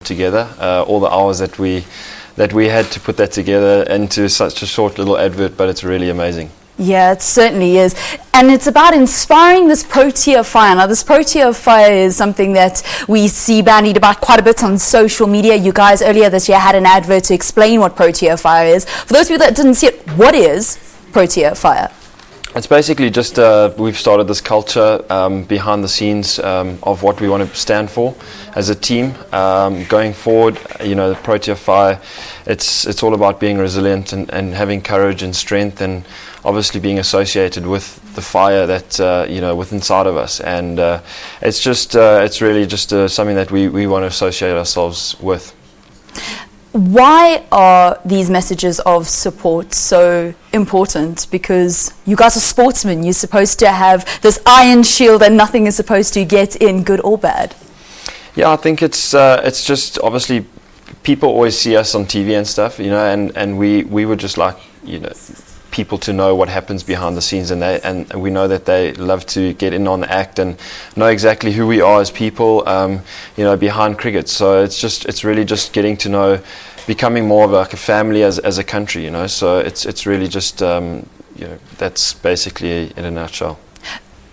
together, all the hours that we had to put that together into such a short little advert, but it's really amazing. Yeah, it certainly is. And it's about inspiring this Protea fire. Now, this Protea fire is something that we see bandied about quite a bit on social media. You guys earlier this year had an advert to explain what Protea fire is. For those people that didn't see it, what is Protea fire? It's basically just we've started this culture behind the scenes of what we want to stand for as a team. Going forward, the Protea Fire, it's all about being resilient and having courage and strength, and obviously being associated with the fire that within inside of us. And it's really just something that we want to associate ourselves with. Why are these messages of support so important? Because you guys are sportsmen. You're supposed to have this iron shield and nothing is supposed to get in, good or bad. Yeah, I think it's just obviously people always see us on TV and stuff, and we would just like, people to know what happens behind the scenes, and we know that they love to get in on the act and know exactly who we are as people, behind cricket. So it's really just getting to know, becoming more of like a family as a country, So it's really just that's basically in a nutshell.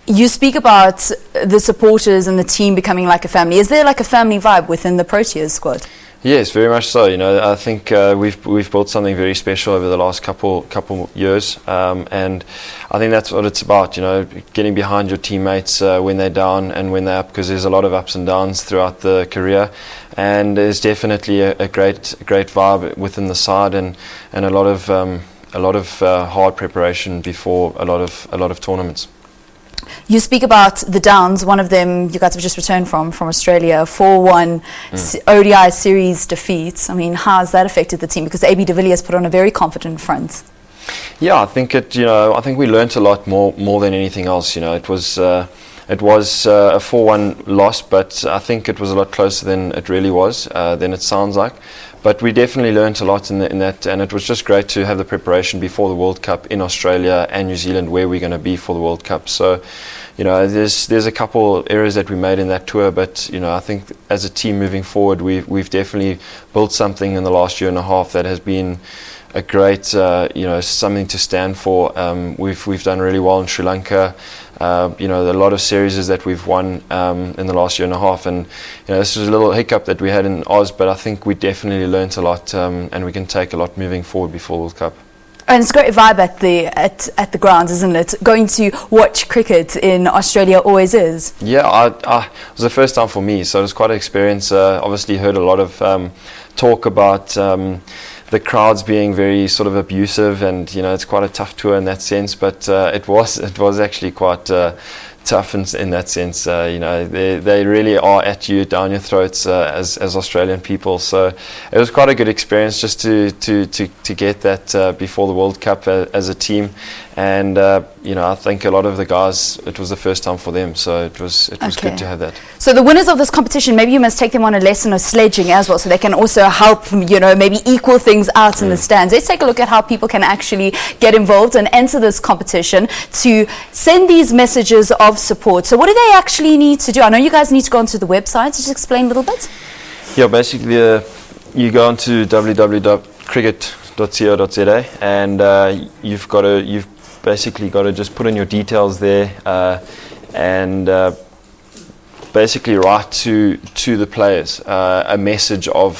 You speak about the supporters and the team becoming like a family. Is there like a family vibe within the Proteas squad? Yes, very much so. I think we've built something very special over the last couple years, and I think that's what it's about. Getting behind your teammates when they're down and when they're up, because there's a lot of ups and downs throughout the career, and there's definitely a great vibe within the side, and a lot of hard preparation before a lot of tournaments. You speak about the downs. One of them you guys have just returned from Australia, 4-1 ODI series defeat. I mean, how has that affected the team? Because AB de Villiers put on a very confident front. Yeah, I think I think we learnt a lot more than anything else. It was a 4-1 loss, but I think it was a lot closer than it really was, than it sounds like. But we definitely learnt a lot in that, and it was just great to have the preparation before the World Cup in Australia and New Zealand, where we're going to be for the World Cup. So, there's a couple errors that we made in that tour, but I think as a team moving forward, we've definitely built something in the last year and a half that has been a great, something to stand for. We've done really well in Sri Lanka. A lot of series that we've won in the last year and a half, and this was a little hiccup that we had in Oz, but I think we definitely learnt a lot, and we can take a lot moving forward before World Cup. And it's a great vibe at the grounds, isn't it? Going to watch cricket in Australia always is. Yeah, it was the first time for me, so it was quite an experience. Obviously heard a lot of talk about the crowds being very sort of abusive, and it's quite a tough tour in that sense, but it was actually quite tough in that sense. They really are at you, down your throats, as Australian people. So it was quite a good experience just to get that before the World Cup as a team. And I think a lot of the guys, it was the first time for them, so it was good to have that. So the winners of this competition, maybe you must take them on a lesson of sledging as well, so they can also help, maybe equal things out in the stands. Let's take a look at how people can actually get involved and enter this competition to send these messages of support. So what do they actually need to do? I know you guys need to go onto the website. Just explain a little bit. Yeah, basically you go onto www.cricket.co.za, and you've basically got to just put in your details there, and basically write to the players a message they're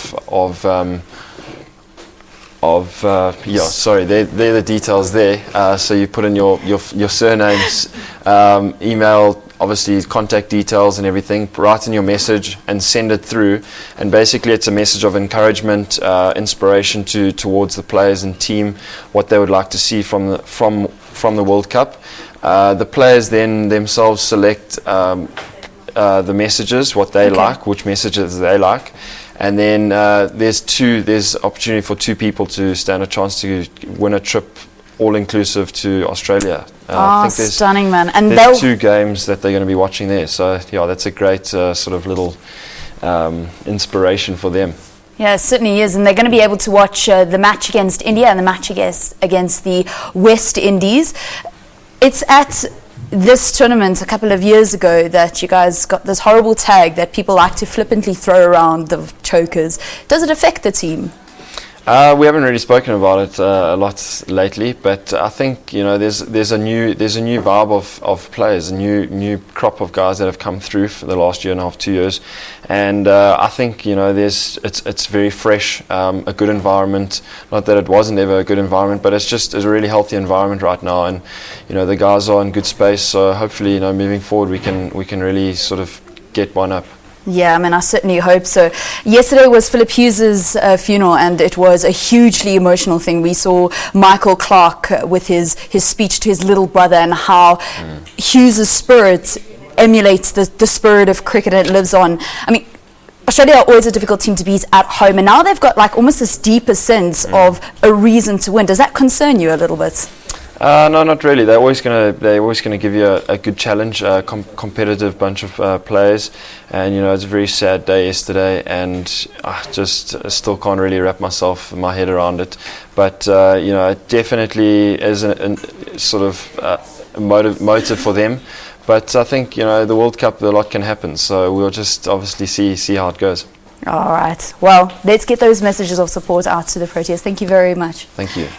the details there. So you put in your surnames, email, obviously contact details and everything, write in your message and send it through, and basically it's a message of encouragement, inspiration towards the players and team, what they would like to see from the World Cup. The players then themselves select the messages, what they like, which messages they like, and then there's opportunity for two people to stand a chance to win a trip all inclusive to Australia. I think stunning, man. And there's 2 games that they're going to be watching there, so yeah, that's a great sort of little inspiration for them. Yeah, it certainly is. And they're going to be able to watch the match against India and the match against the West Indies. It's at this tournament a couple of years ago that you guys got this horrible tag that people like to flippantly throw around, the chokers. Does it affect the team? We haven't really spoken about it a lot lately, but I think there's a new vibe of players, a new crop of guys that have come through for the last year and a half, 2 years, and I think it's very fresh, a good environment. Not that it wasn't ever a good environment, but it's a really healthy environment right now, and the guys are in good space. So hopefully, moving forward, we can really sort of get one up. Yeah, I mean, I certainly hope so. Yesterday was Philip Hughes's funeral, and it was a hugely emotional thing. We saw Michael Clark with his speech to his little brother, and how Hughes's spirit emulates the spirit of cricket, and it lives on. I mean, Australia are always a difficult team to beat at home, and now they've got like almost this deeper sense of a reason to win. Does that concern you a little bit? No, not really. They're always gonna give you a good challenge, competitive bunch of players, and it's a very sad day yesterday, and I just still can't really wrap my head around it. But it definitely is a sort of motive for them. But I think the World Cup, a lot can happen. So we'll just obviously see how it goes. All right. Well, let's get those messages of support out to the Proteas. Thank you very much. Thank you.